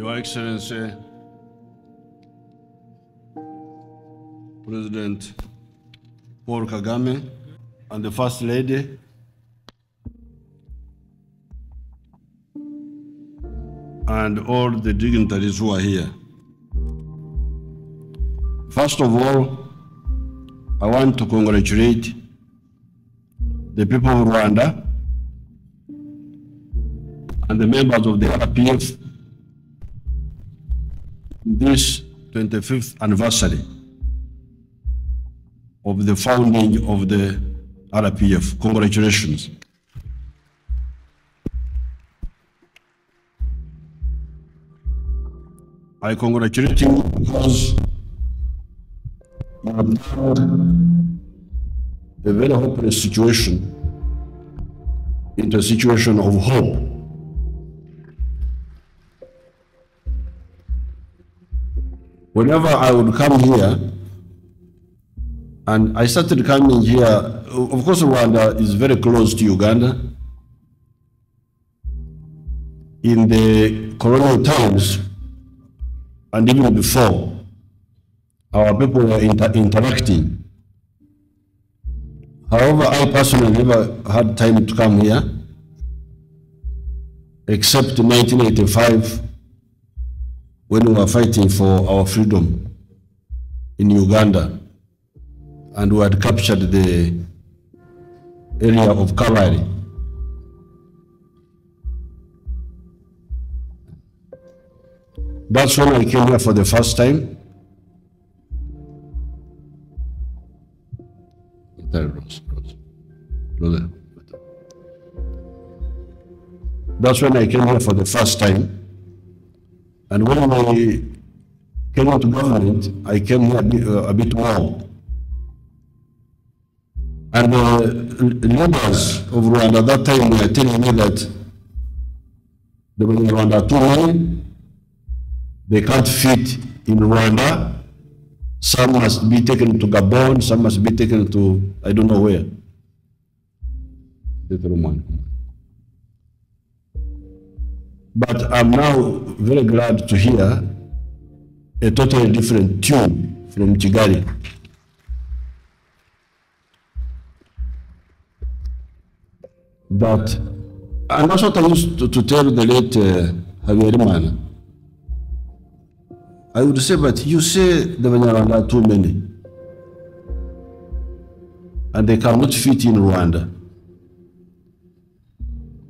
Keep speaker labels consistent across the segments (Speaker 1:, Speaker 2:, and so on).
Speaker 1: Your Excellency, President Paul Kagame, and the First Lady, and all the dignitaries who are here. First of all, I want to congratulate the people of Rwanda and the members of the RPF in this 25th anniversary of the founding of the RPF. Congratulations. I congratulate you because you have turned a very hopeless situation into a situation of hope. Whenever I would come here, and I started coming here, of course Rwanda is very close to Uganda. In the colonial times, and even before, our people were interacting. However, I personally never had time to come here, except in 1985, when we were fighting for our freedom in Uganda, and we had captured the area of Yoweri. That's when I came here for the first time. That's when I came here for the first time. And when I came into government, I came here a bit more. And the leaders of Rwanda at that time were telling me that there were in Rwanda too many. They can't fit in Rwanda. Some must be taken to Gabon, some must be taken to, I don't know where. But I'm now very glad to hear a totally different tune from Kigali. But, and that's what I used to tell the late Yoweri. I would say, but you say the Banyarwanda are too many, and they cannot fit in Rwanda.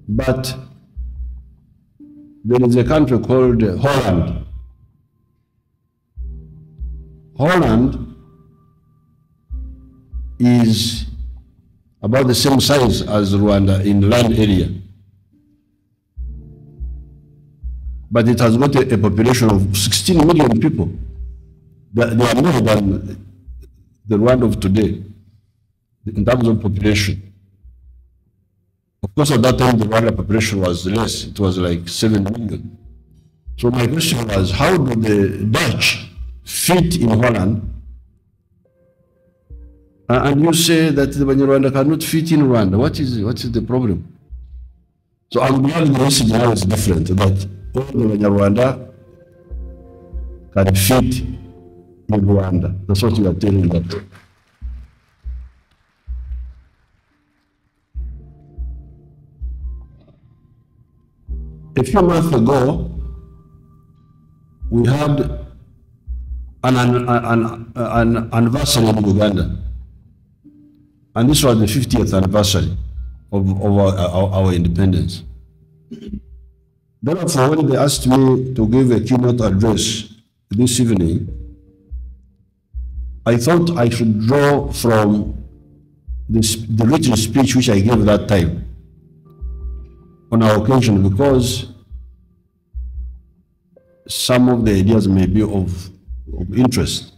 Speaker 1: But there is a country called Holland. Holland is about the same size as Rwanda in land area. But it has got a population of 16 million people. They are more than the Rwanda of today in terms of population. Of course, at that time, the Rwanda population was less. It was like 7 million. So my question was, how do the Dutch fit in Holland? And you say that the Rwanda cannot fit in Rwanda. What is the problem? So I'm glad the message now is different, that all the Rwanda can fit in Rwanda. That's what you are telling them. A few months ago, we had an anniversary in Uganda. And this was the 50th anniversary of our independence. Therefore, when they asked me to give a keynote address this evening, I thought I should draw from the written speech which I gave that time on our occasion, because some of the ideas may be of interest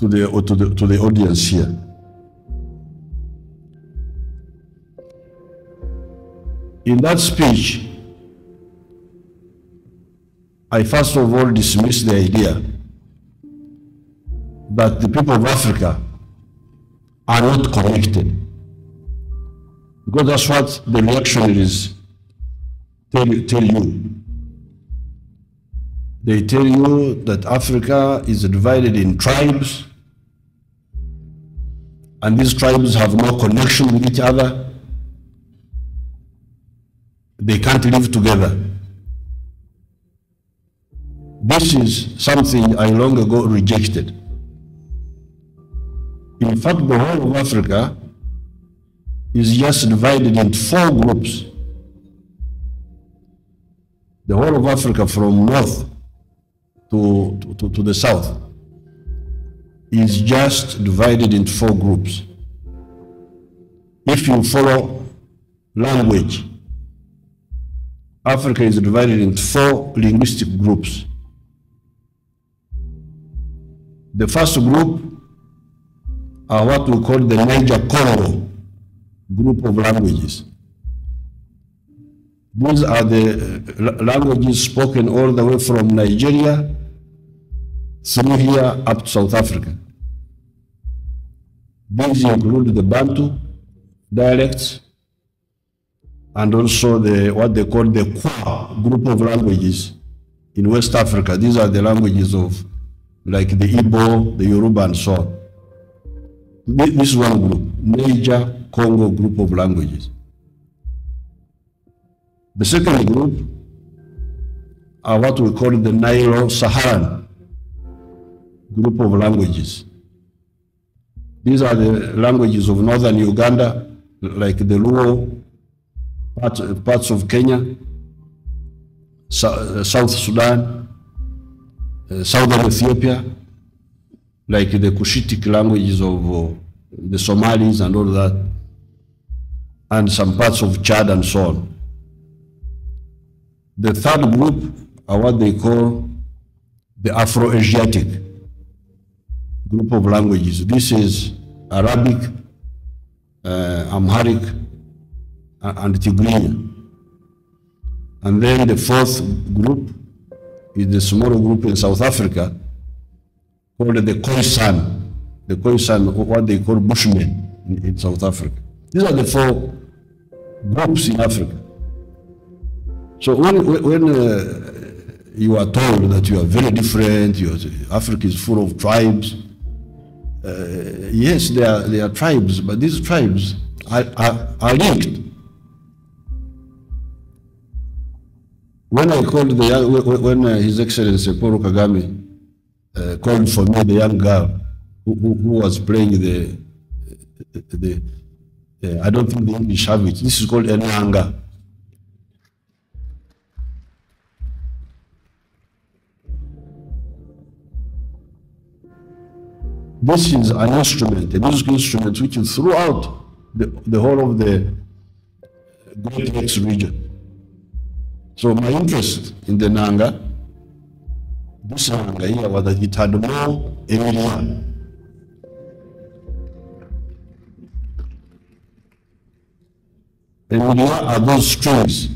Speaker 1: to the audience here. In that speech, I first of all dismissed the idea that the people of Africa are not connected, because that's what the reactionaries tell you. They tell you that Africa is divided in tribes, and these tribes have no connection with each other. They can't live together. This is something I long ago rejected. In fact, the whole of Africa is just divided into 4 groups. The whole of Africa from north to the south is just divided into 4 groups. If you follow language, Africa is divided into 4 linguistic groups. The first group are what we call the Niger-Congo group of languages. These are the languages spoken all the way from Nigeria through here up to South Africa. These include the Bantu dialects and also what they call the Kwa group of languages in West Africa. These are the languages of like the Igbo, the Yoruba, and so on. This is one group, Niger-Congo group of languages. The second group are what we call the Nilo-Saharan group of languages. These are the languages of northern Uganda, like the Luo, parts of Kenya, South Sudan, southern Ethiopia, like the Cushitic languages of the Somalis and all that, and some parts of Chad and so on. The third group are what they call the Afro-Asiatic group of languages. This is Arabic, Amharic, and Tigrinya. And then the fourth group is the smaller group in South Africa called the Khoisan. The Khoisan, what they call Bushmen in South Africa. These are the 4 groups in Africa. So when you are told that you are very different, Africa is full of tribes, yes, they are tribes, but these tribes are linked. When I called when His Excellency Paul Kagame called for me the young girl who was playing the I don't think the English have it. This is called Enanga. This is an instrument, a musical instrument which is throughout the whole of the Great Lakes region. So my interest in the Nanga, this Nanga here, was that it had more Emilia. Emilia are those strings.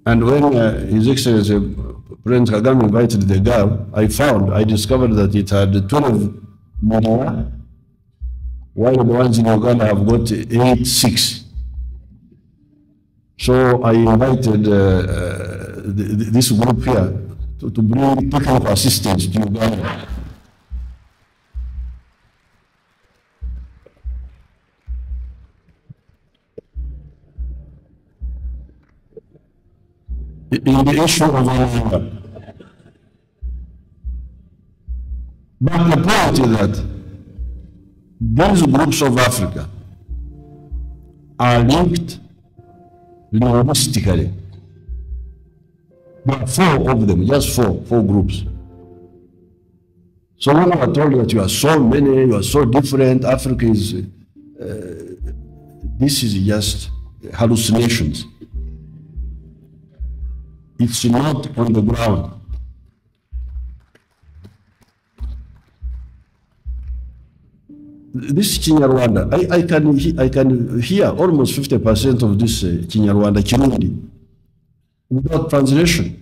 Speaker 1: And when His Excellency Prince Kagame invited the girl, I discovered that it had 12 Milia, while the ones in Uganda have got 8, 6. So I invited this group here to bring technical assistance to Uganda. In the issue of Uganda. But the point is that these groups of Africa are linked linguistically. There are 4 of them, just 4 groups. So when you are told that you are so many, you are so different, Africa is, this is just hallucinations. It's not on the ground. This Kinyarwanda, I can hear almost 50% of this Kinyarwanda, Kirundi, without translation.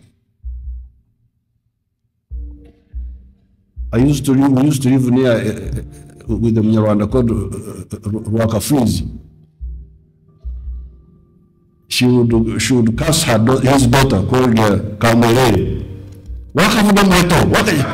Speaker 1: We used to live near with the Kinyarwanda called Rwakafuzi. she would curse his daughter called Kamwelele. What have you done my tongue? What are you?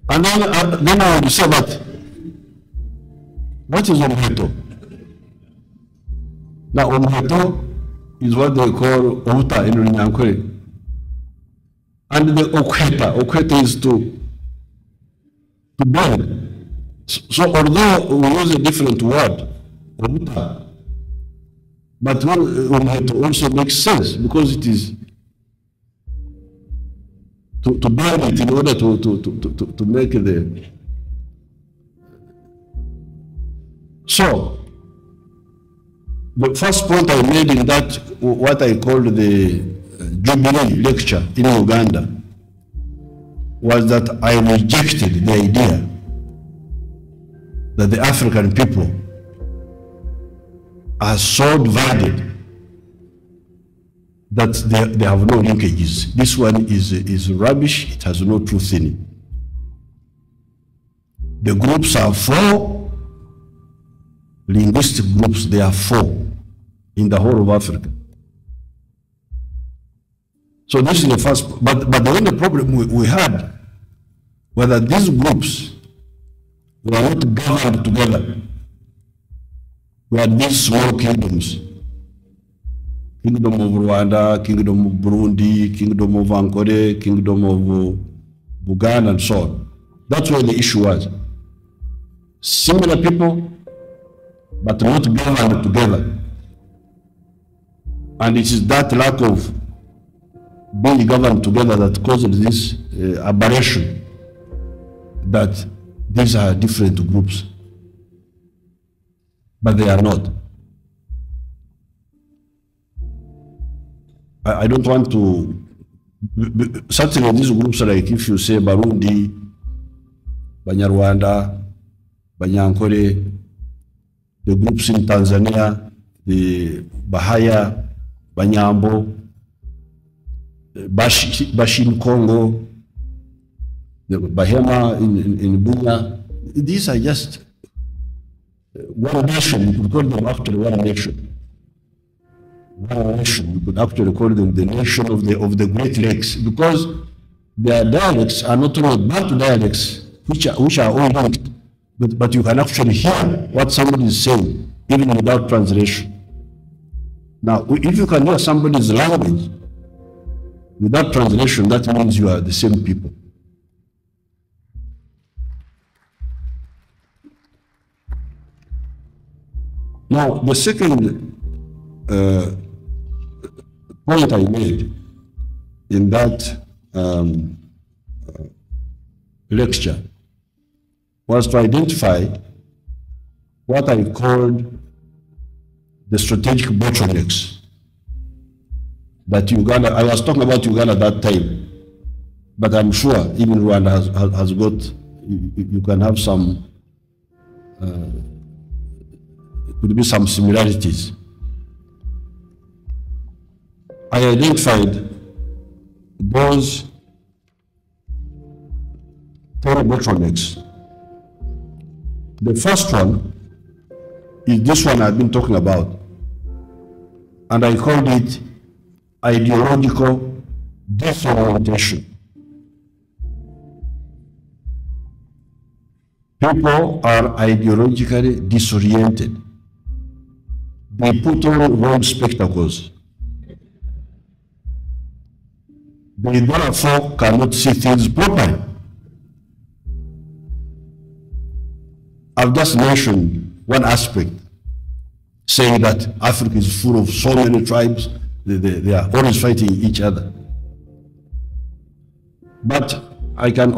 Speaker 1: And then I would say that, what is Omheto? Now Omheto is what they call Outa in Runyankore. And the Okweta is to burn. So although we use a different word, Outa, but Omheto also makes sense because it is to burn it in order to make the. So, the first point I made in that, what I called the Jubilee lecture in Uganda, was that I rejected the idea that the African people are so divided that they have no linkages. This one is rubbish. It has no truth in it. The groups are 4 linguistic groups. There are 4 in the whole of Africa. So this is the first. But the only problem we had was that these groups were not governed together. We had these small kingdoms. Kingdom of Rwanda, Kingdom of Burundi, Kingdom of Ankole, Kingdom of Buganda, and so on. That's where the issue was. Similar people, but not governed together. And it is that lack of being governed together that caused this aberration that these are different groups. But they are not. I don't want to, certainly these groups, like if you say Barundi, Banyarwanda, Banyankore, the groups in Tanzania, the Bahaya, Banyambo, Bashin Congo, the Bahema in Bunya, these are just one nation. You could call them after one nation. One nation, you could actually call them the nation of the Great Lakes, because their dialects are not only Bantu dialects, which are all linked, but you can actually hear what somebody is saying, even without translation. Now, if you can hear somebody's language without translation, that means you are the same people. Now, the second point I made in that lecture was to identify what I called the strategic bottlenecks that Uganda, I was talking about Uganda at that time, but I'm sure even Rwanda has got, you can have some, could be some similarities. I identified those 10 bottlenecks. The first one is this one I've been talking about, and I called it ideological disorientation. People are ideologically disoriented. They put on wrong spectacles. They therefore cannot see things properly. I've just mentioned one aspect, saying that Africa is full of so many tribes, they are always fighting each other. But I can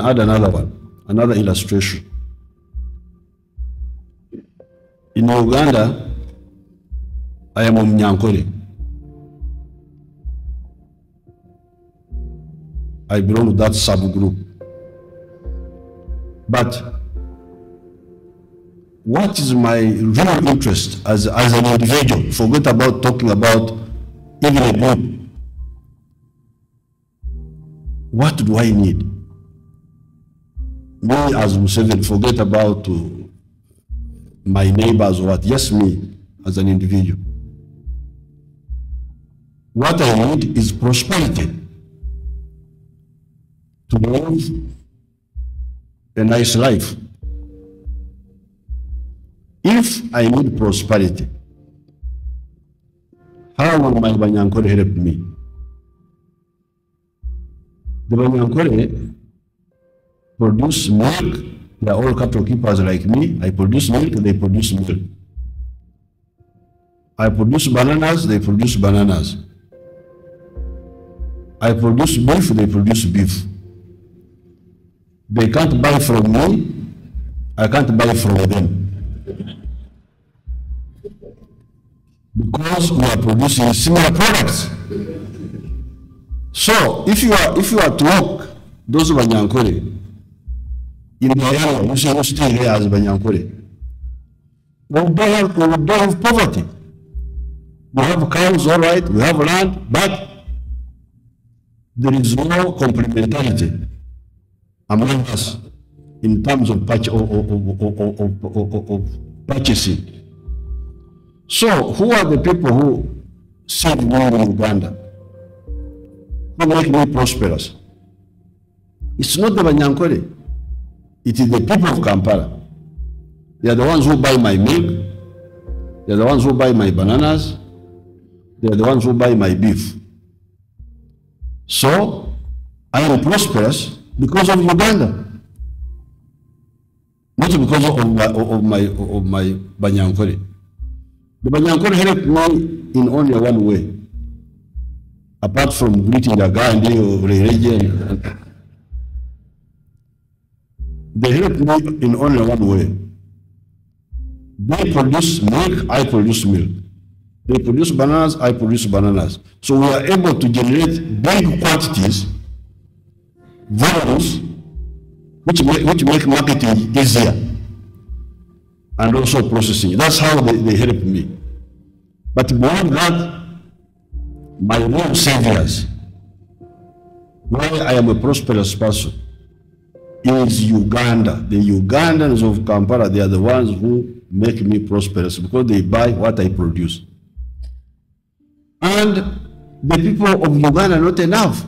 Speaker 1: add another one, another illustration. In Uganda, I am Omnyankore. I belong to that subgroup. But what is my real interest as an individual? Forget about talking about even a group. what do I need? Me as Museveni, forget about my neighbors or what, just me as an individual. What I need is prosperity. To live a nice life. If I need prosperity, how will my Banyankore help me? The Banyankore produce milk. They are all cattle keepers like me. I produce milk, they produce milk. I produce bananas, they produce bananas. I produce beef, they produce beef. They can't buy from me, I can't buy from them. Because we are producing similar products. So if you are to work, those Banyankore, in the area, you say you stay here as Banyankore. We don't have poverty. We have cows, all right, we have land, but there is no complementarity among us in terms of purchasing. So, who are the people who save me in Uganda? Who make me prosperous? It's not the Banyankore. It is the people of Kampala. They are the ones who buy my milk. They are the ones who buy my bananas. They are the ones who buy my beef. So, I am prosperous because of Uganda. Not because of my Banyankore. The Banyankore helped me in only one way, apart from greeting a Gandhi or religion. They helped me in only one way. They produce milk, I produce milk. They produce bananas, I produce bananas. So we are able to generate big quantities, volumes, which make marketing easier. And also processing. That's how they help me. But beyond that, my real saviors, why I am a prosperous person, is Uganda. The Ugandans of Kampala, they are the ones who make me prosperous because they buy what I produce. And the people of Uganda are not enough.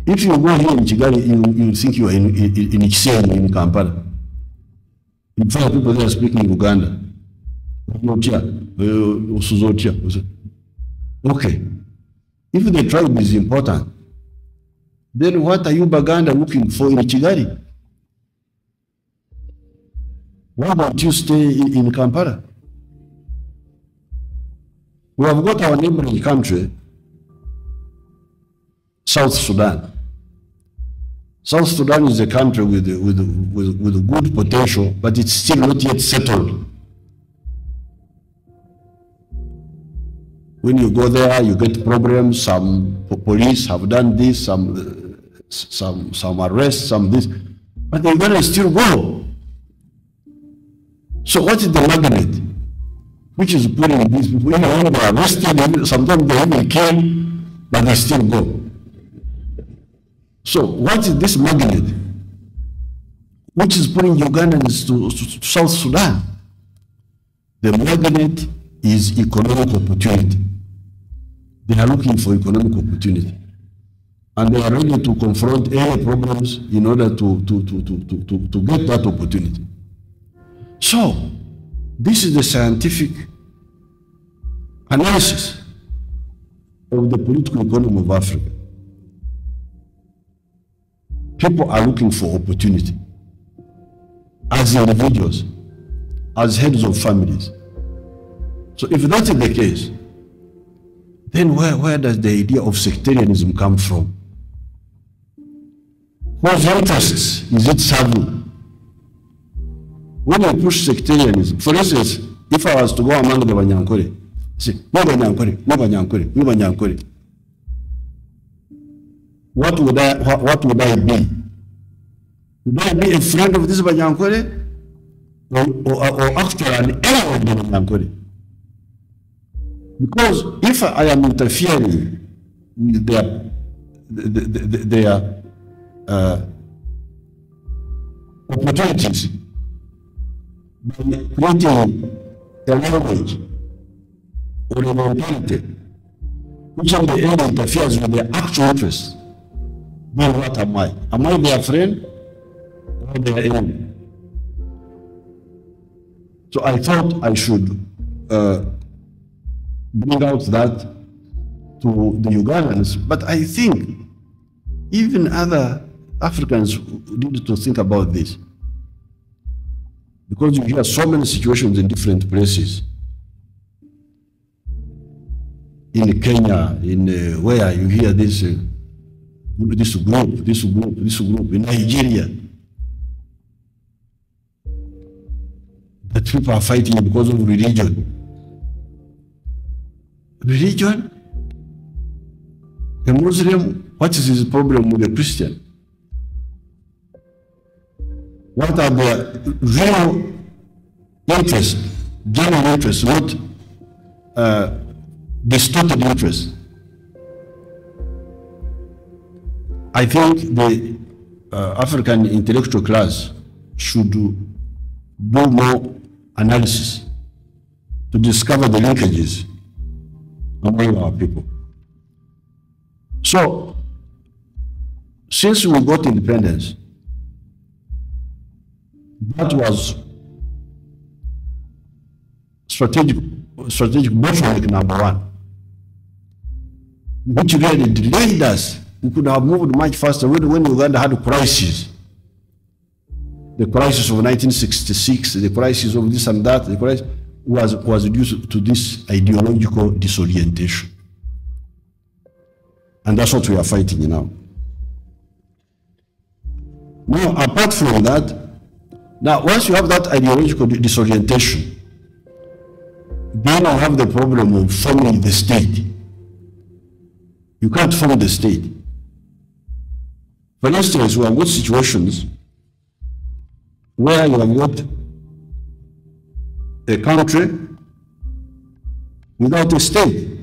Speaker 1: If you go here in Kigali, you think you are in Kiseni, in Kampala. In fact, people there are speaking Uganda. Okay. If the tribe is important, then what are you Baganda looking for in Kigali? Why don't you stay in Kampala? We have got our neighboring country, South Sudan. South Sudan is a country with good potential, but it's still not yet settled. When you go there, you get problems. Some police have done this, some arrests, some this, but they're gonna still go. So what is the magnet which is putting these people? When they are arrested, sometimes they even kill, but they still go. So what is this magnet which is putting Ugandans to South Sudan? The magnet is economic opportunity. They are looking for economic opportunity. And they are ready to confront any problems in order to get that opportunity. So, this is the scientific analysis of the political economy of Africa. People are looking for opportunity as individuals, as heads of families. So if that is the case, then where does the idea of sectarianism come from? Whose interests is it serving? When I push sectarianism, for instance, if I was to go among the Banyankore, say, no Banyankore, no Banyankore, no Banyankore, what would I be? Would I be a friend of this Banyankore? Or actually an enemy of the Banyankore? Because if I am interfering with their their opportunities by creating a language or a mentality which in the end interferes with their actual interests. Then what am I? Am I their friend or their enemy? So I thought I should bring out that to the Ugandans, but I think even other Africans need to think about this, because you hear so many situations in different places. In Kenya, in where you hear this group, in Nigeria, that people are fighting because of religion. Religion? A Muslim, what is his problem with a Christian? What are their real interests, genuine interests, not distorted interests? I think the African intellectual class should do more analysis to discover the linkages among our people. So, since we got independence, that was strategic bottleneck number one, which really delayed us. We could have moved much faster when Uganda had a crisis. The crisis of 1966, the crisis of this and that, the crisis was due to this ideological disorientation. And that's what we are fighting now. Now, apart from that, now once you have that ideological disorientation, then you have the problem of forming the state. You can't form the state. For instance, we have got situations where you have got a country without a state,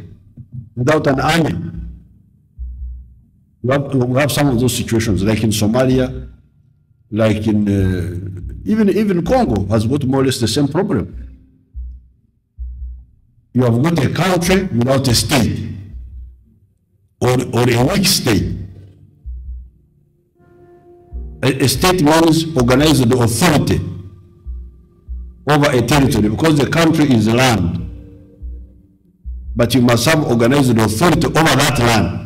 Speaker 1: without an army. We have some of those situations, like in Somalia, like in even Congo has got more or less the same problem. You have got a country without a state, or a weak state. A state means organized authority over a territory, because the country is land. But you must have organized authority over that land.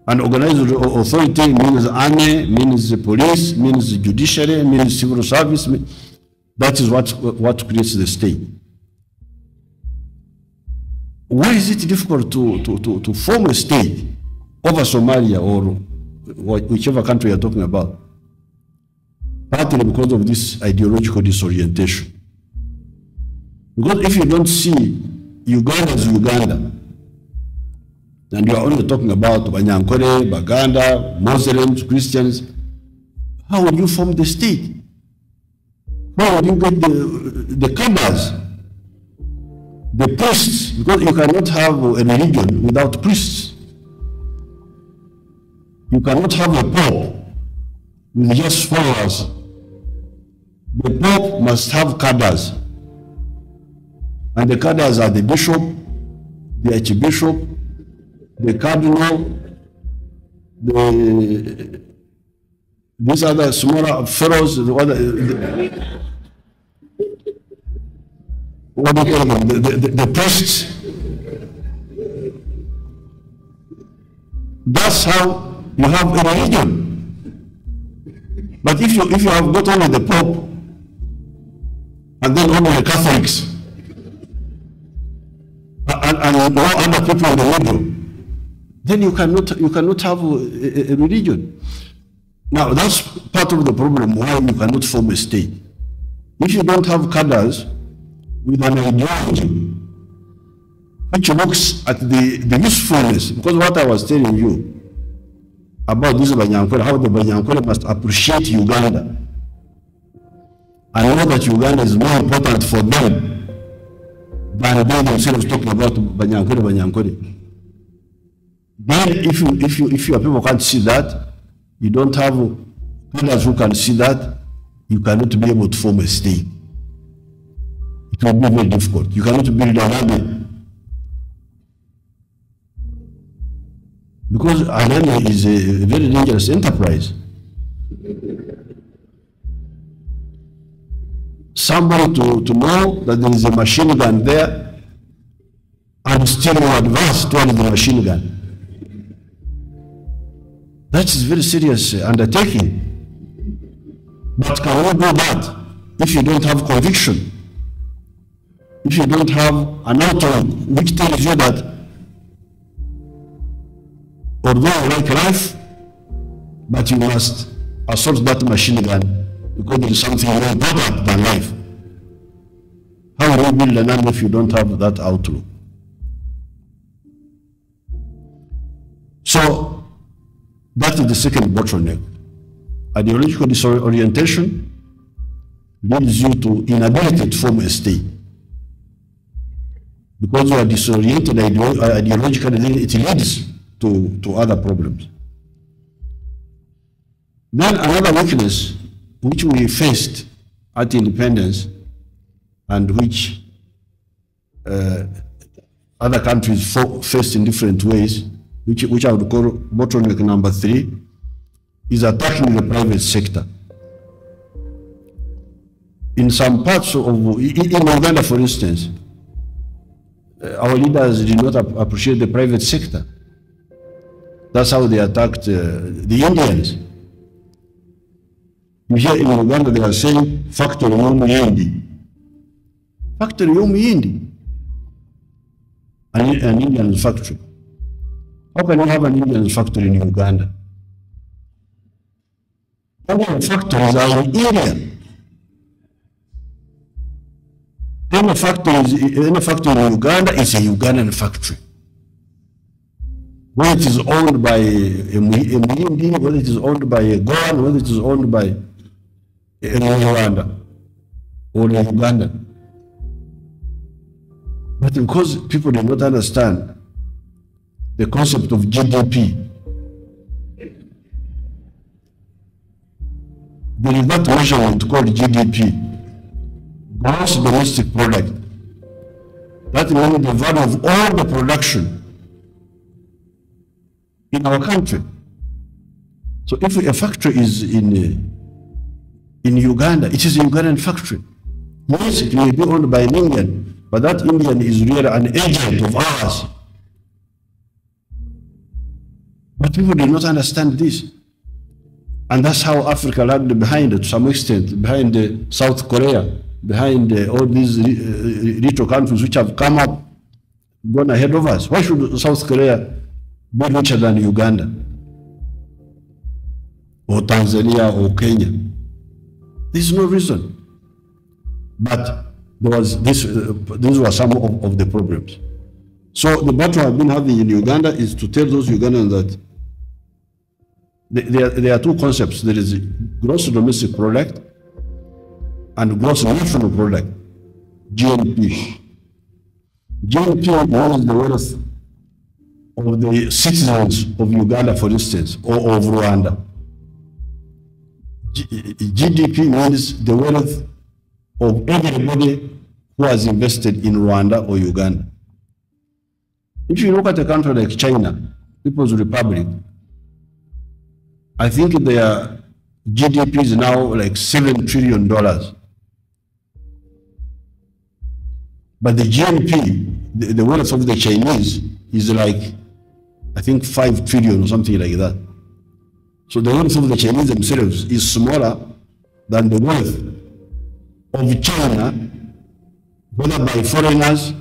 Speaker 1: And organized authority means army, means police, means judiciary, means civil service. That is what creates the state. Why is it difficult to form a state over Somalia or whichever country you're talking about? Partly because of this ideological disorientation. Because if you don't see Uganda as Uganda, and you are only talking about Banyankore, Baganda, Muslims, Christians, how will you form the state? How will you get the cadres, the priests? Because you cannot have a religion without priests. You cannot have a pope with just followers. The pope must have cadres. And the cadres are the bishop, the archbishop, the cardinal, these are the smaller pharaohs, what do you call them? The priests. That's how you have a religion. But if you have got only the Pope and then only the Catholics and no other people in the middle, then you cannot have a religion. Now that's part of the problem why you cannot form a state. If you don't have cadres with an ideology which looks at the usefulness, because what I was telling you about this Banyankole, how the Banyankole must appreciate Uganda and know that Uganda is more important for them than they themselves talking about Banyankole. Then if your people can't see that, you don't have others who can see that, you cannot be able to form a state. It will be very difficult. You cannot build an army. Because an army is a very dangerous enterprise. Somebody to know that there is a machine gun there and still more advanced towards the machine gun. That is very serious undertaking. But can we do that if you don't have conviction? If you don't have an outlook which tells you that although you like life, but you must assault that machine gun because there is something more important than life. How will you build an army if you don't have that outlook? So that is the second bottleneck. Ideological disorientation leads you to inability to form a state. Because you are disoriented ideologically, it leads to other problems. Then another weakness which we faced at independence and which other countries faced in different ways, which I would call bottleneck number 3, is attacking the private sector. In some parts of, in Uganda for instance, our leaders did not appreciate the private sector. That's how they attacked the Indians. You hear in Uganda they are saying, factory yomuyindi. Factory yomuyindi. An Indian factory. How can you have an Indian factory in Uganda? Indian factories are in India. Any factory in Uganda is a Ugandan factory. Whether it is owned by a Muhindi, whether it is owned by a Goan, whether it is owned by a Rwanda or a Ugandan. But because people do not understand the concept of GDP, there is that measurement called GDP, gross domestic product. That means the value of all the production in our country. So if a factory is in Uganda, it is a Ugandan factory. Yes, it may be owned by an Indian, but that Indian is really an agent of ours. But people do not understand this. And that's how Africa lagged behind to some extent, behind South Korea, behind all these little countries which have come up, gone ahead of us. Why should South Korea be richer than Uganda or Tanzania or Kenya? There's no reason. But there was this, these were some of the problems. So the battle I've been having in Uganda is to tell those Ugandans that there are two concepts. There is gross domestic product and gross national product, GNP. GNP is the wealth of the citizens of Uganda, for instance, or of Rwanda. GDP means the wealth of everybody who has invested in Rwanda or Uganda. If you look at a country like China, People's Republic, I think their GDP is now like $7 trillion. But the GNP, the wealth of the Chinese, is like, I think 5 trillion or something like that. So the wealth of the Chinese themselves is smaller than the wealth of China, whether by foreigners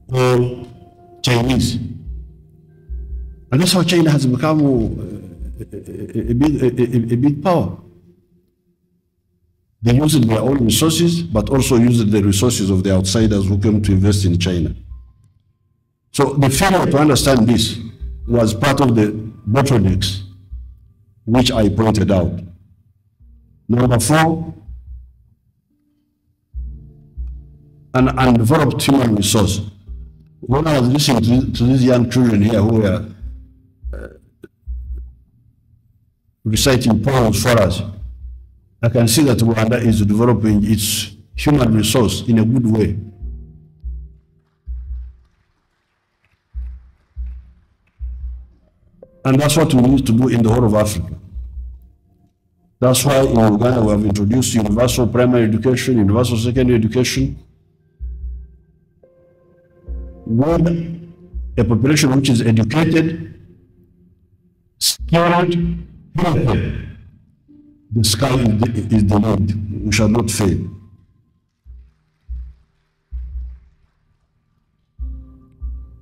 Speaker 1: or Chinese. And that's how China has become a big power. They use their own resources, but also use the resources of the outsiders who came to invest in China. So the failure to understand this was part of the bottlenecks which I pointed out. Number 4, an undeveloped human resource. When I was listening to these young children here who were reciting poems for us, I can see that Rwanda is developing its human resource in a good way. And that's what we need to do in the whole of Africa. That's why in Uganda we have introduced universal primary education, universal secondary education. With a population which is educated, skilled, healthy, the sky is the limit. We shall not fail.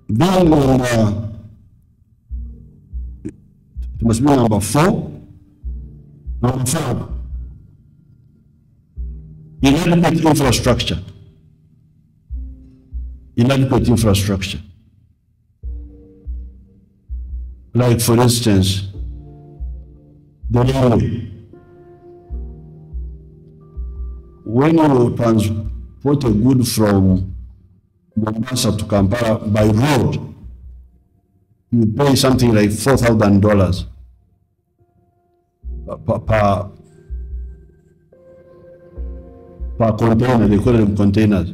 Speaker 1: Then it must be number 4. Number 5, inadequate infrastructure. Inadequate infrastructure. Like, for instance, the railway. When you transport a good from Mombasa to Kampala by road, you pay something like $4,000 per container. They call them containers.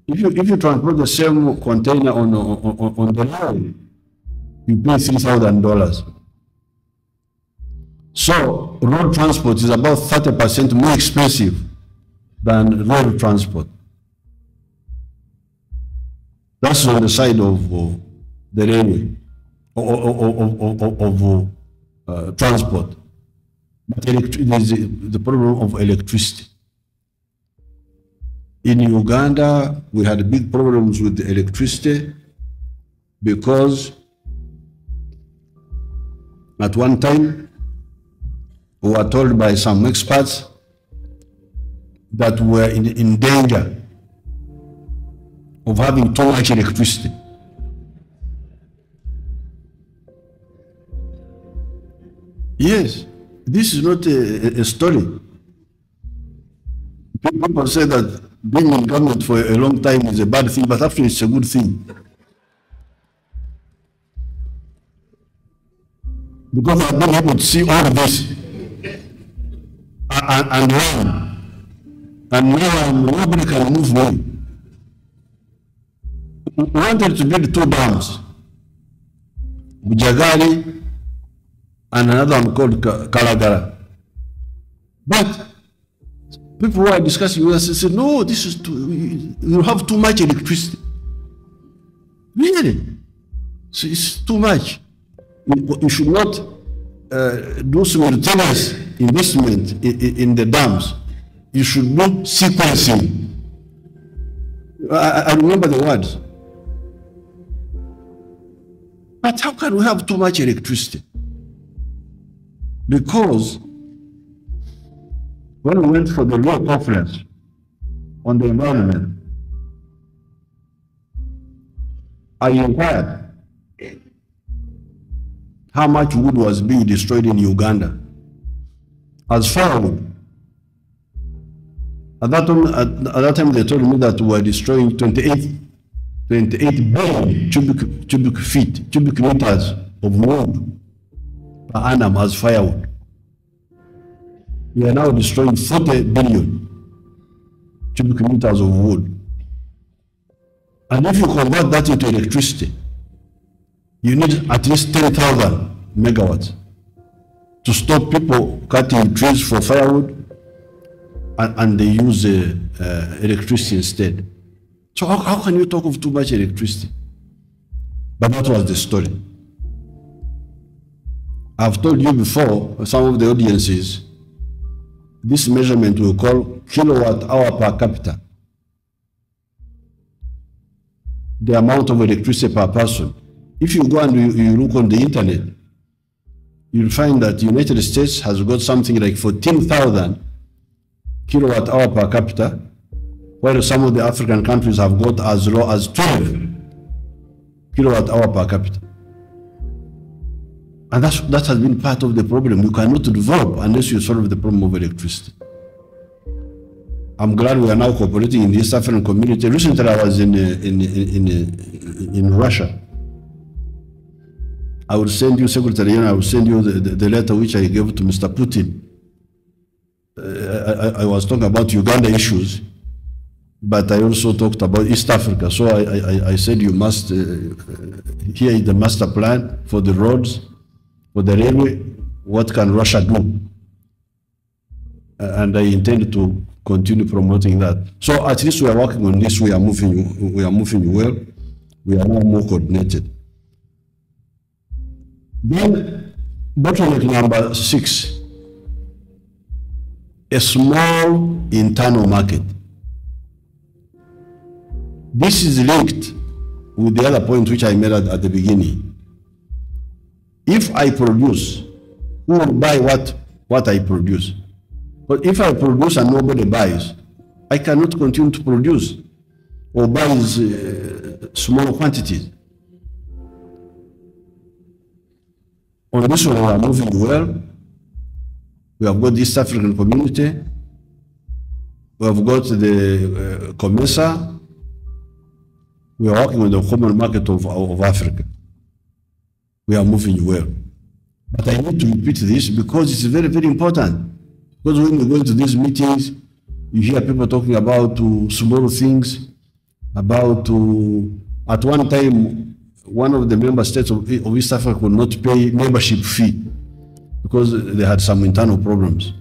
Speaker 1: If you transport the same container on the road, you pay $3,000. So road transport is about 30% more expensive than road transport. That's on the side of the railway of transport. But there's the problem of electricity. In Uganda, we had big problems with the electricity because at one time we were told by some experts that we were in danger of having too much electricity. Yes, this is not a story. People say that being in government for a long time is a bad thing, but actually it's a good thing. Because I've been able to see all of this and run. And now nobody can move me. We wanted to build 2 dams, Bujagali and another one called Kalagara. But people who are discussing with us said, no, this is too, you have too much electricity. Really? So it's too much. You should not do simultaneous investment in the dams. You should do sequencing. I remember the words. But how can we have too much electricity? Because when we went for the Law Conference on the environment, I inquired how much wood was being destroyed in Uganda as firewood. At that time they told me that we were destroying 28 billion cubic meters of wood per annum as firewood. We are now destroying 40 billion cubic meters of wood. And if you convert that into electricity, you need at least 10,000 megawatts to stop people cutting trees for firewood, and they use electricity instead. So how can you talk of too much electricity? But that was the story. I've told you before, some of the audiences, this measurement we call kilowatt hour per capita. The amount of electricity per person. If you go and you look on the internet, you'll find that the United States has got something like 14,000 kilowatt hour per capita, while some of the African countries have got as low as 12 kilowatt hour per capita. And that has been part of the problem. You cannot develop unless you solve the problem of electricity. I'm glad we are now cooperating in the East African community. Recently I was in Russia. I will send you, Secretary General, I will send you the letter which I gave to Mr. Putin. I was talking about Uganda issues, but I also talked about East Africa. So I said you must, here is the master plan for the roads, for the railway, what can Russia do? And I intend to continue promoting that. So at least we are working on this, we are moving well, we are now more coordinated. Then, bottleneck number 6, a small internal market. This is linked with the other point which I made at the beginning. If I produce, who will buy what I produce? But if I produce and nobody buys, I cannot continue to produce or buy small quantities. On this one, we are moving well. We have got the East African community. We have got the COMESA. We are working on the common market of Africa. We are moving well. But I need to repeat this because it's very, very important. Because when you go into these meetings, you hear people talking about small things, about at one time, one of the member states of East Africa could not pay membership fee because they had some internal problems.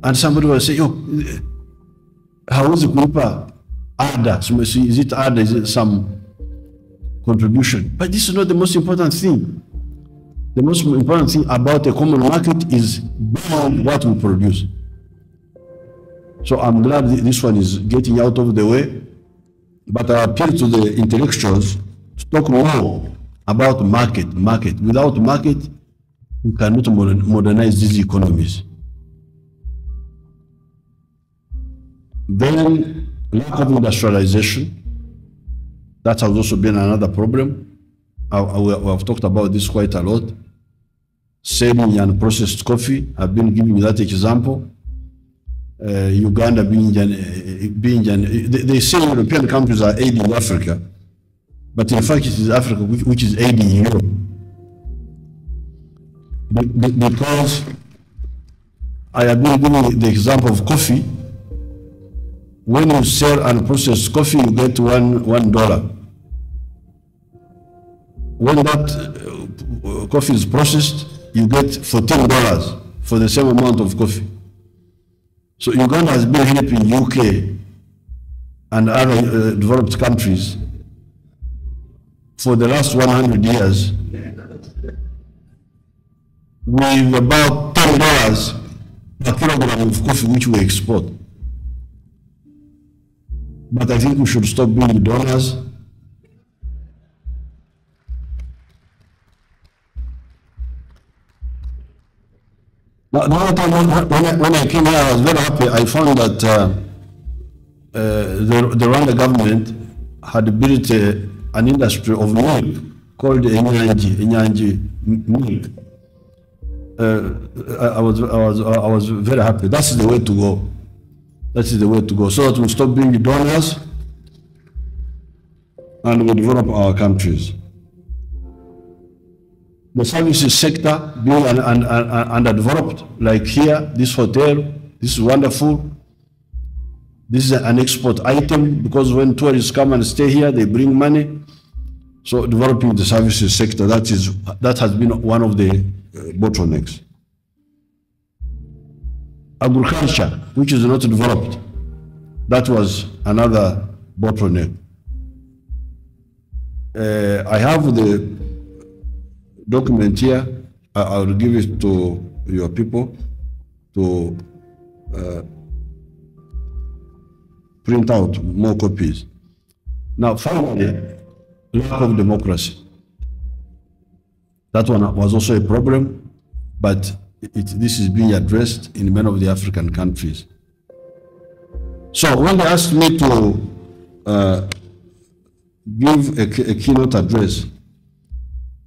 Speaker 1: And somebody will say, "Oh, how is the group ADA? Is it ADA? Is it some contribution?" But this is not the most important thing. The most important thing about a common market is beyond what we produce. So I'm glad this one is getting out of the way, but I appeal to the intellectuals to talk more about market. Without market, we cannot modernize these economies. Then, lack of industrialization. That has also been another problem. We have talked about this quite a lot. Selling and processed coffee, I've been giving that example. Uganda they say European countries are aiding Africa, but in fact it is Africa which is aiding Europe. Because I have been giving the example of coffee. When you sell unprocessed coffee, you get $1. When that coffee is processed, you get $14 for the same amount of coffee. So Uganda has been helping UK and other developed countries for the last 100 years with about $10 per kilogram of coffee which we export. But I think we should stop being donors. When I came here, I was very happy. I found that the Rwanda government had built an industry of milk called Inyanji milk. I was very happy. That's the way to go. That is the way to go. So that we stop being donors and we develop our countries. The services sector being underdeveloped, like here, this hotel, this is wonderful. This is an export item because when tourists come and stay here, they bring money. So developing the services sector, that has been one of the bottlenecks. Agriculture, which is not developed, that was another bottleneck. I have the document here. I will give it to your people to print out more copies. Now, finally, lack of democracy. That one was also a problem, but this is being addressed in many of the African countries. So when they asked me to give a keynote address,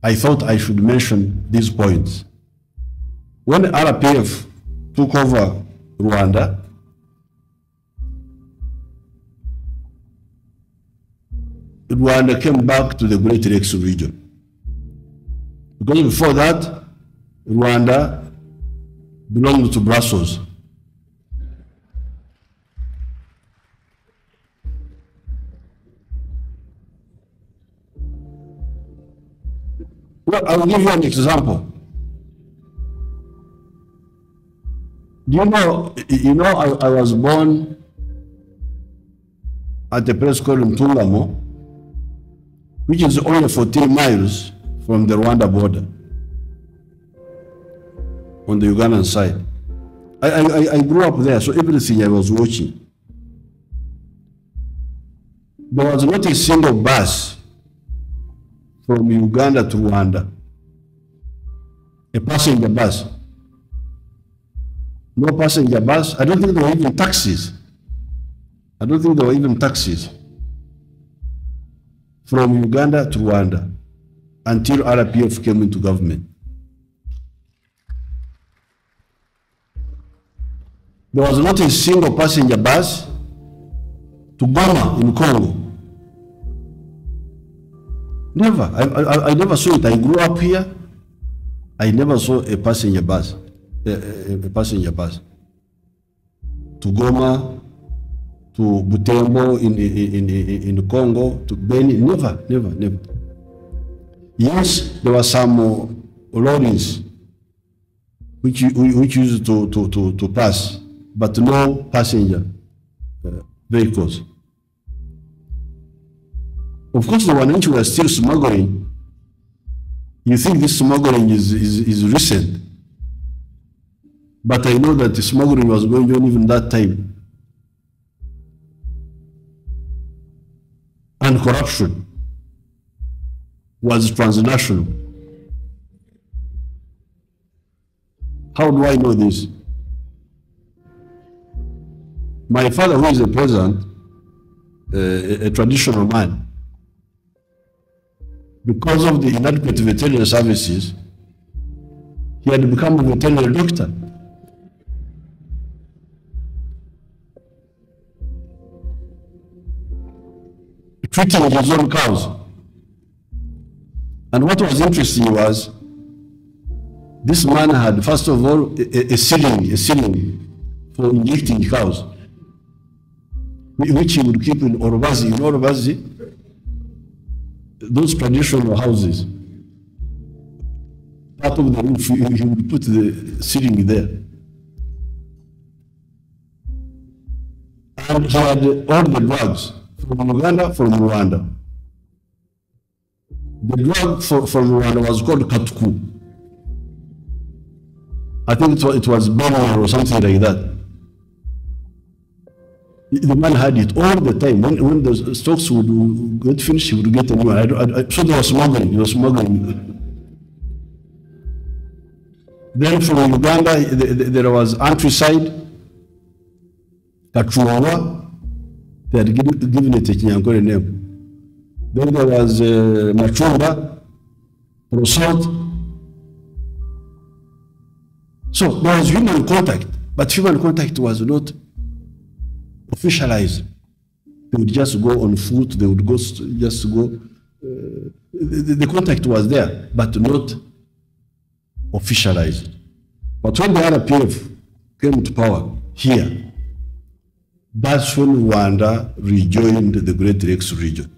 Speaker 1: I thought I should mention these points. When RPF took over Rwanda, Rwanda came back to the Great Lakes region. Because before that, Rwanda belonged to Brussels. Well, I'll give you an example. Do you know, I was born at a place called Ntungamo, which is only 14 miles from the Rwanda border, on the Ugandan side. I grew up there, so everything I was watching. There was not a single bus from Uganda to Rwanda, a passenger bus. No passenger bus. I don't think there were even taxis. I don't think there were even taxis from Uganda to Rwanda until RPF came into government. There was not a single passenger bus to Goma in Congo. Never. I never saw it. I grew up here. I never saw a passenger bus. A passenger bus to Goma, to Butembo in Congo, to Beni. Never. Yes, there were some lorries which used to pass, but no passenger vehicles. Of course, the one which were still smuggling, you think this smuggling is recent. But I know that the smuggling was going on even that time. And corruption was transnational. How do I know this? My father, who is a peasant, a traditional man, because of the inadequate veterinary services, he had become a veterinary doctor. Treating his own cows. And what was interesting was, this man had, first of all, a cylinder for injecting cows, which he would keep in Orobazi. You know Orobazi? Those traditional houses. Part of the roof, he would put the cylinder there. And he had all the drugs. From Uganda, from Rwanda. The drug from Rwanda was called Katuku. I think it was Bama or something like that. The man had it all the time. When the stocks would get finished, he would get a new one. So there was smuggling. Then from Uganda, there was Antricide, Kachuawa. They had given it a Kinyankore name. Then there was Machumba, Prosalt. So there was human contact, but human contact was not officialized. They would just go on foot, they would just go. The contact was there, but not officialized. But when the RPF came to power here, that's when Rwanda rejoined the Great Lakes region.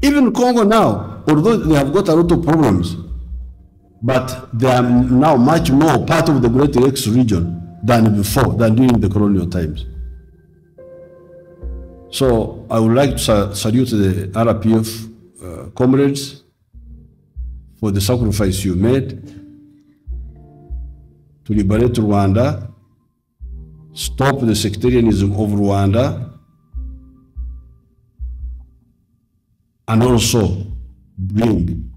Speaker 1: Even Congo now, although they have got a lot of problems, but they are now much more part of the Great Lakes region than before, than during the colonial times. So I would like to salute the RPF comrades for the sacrifice you made to liberate Rwanda, stop the sectarianism of Rwanda, and also bring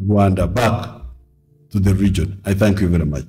Speaker 1: Rwanda back to the region. I thank you very much.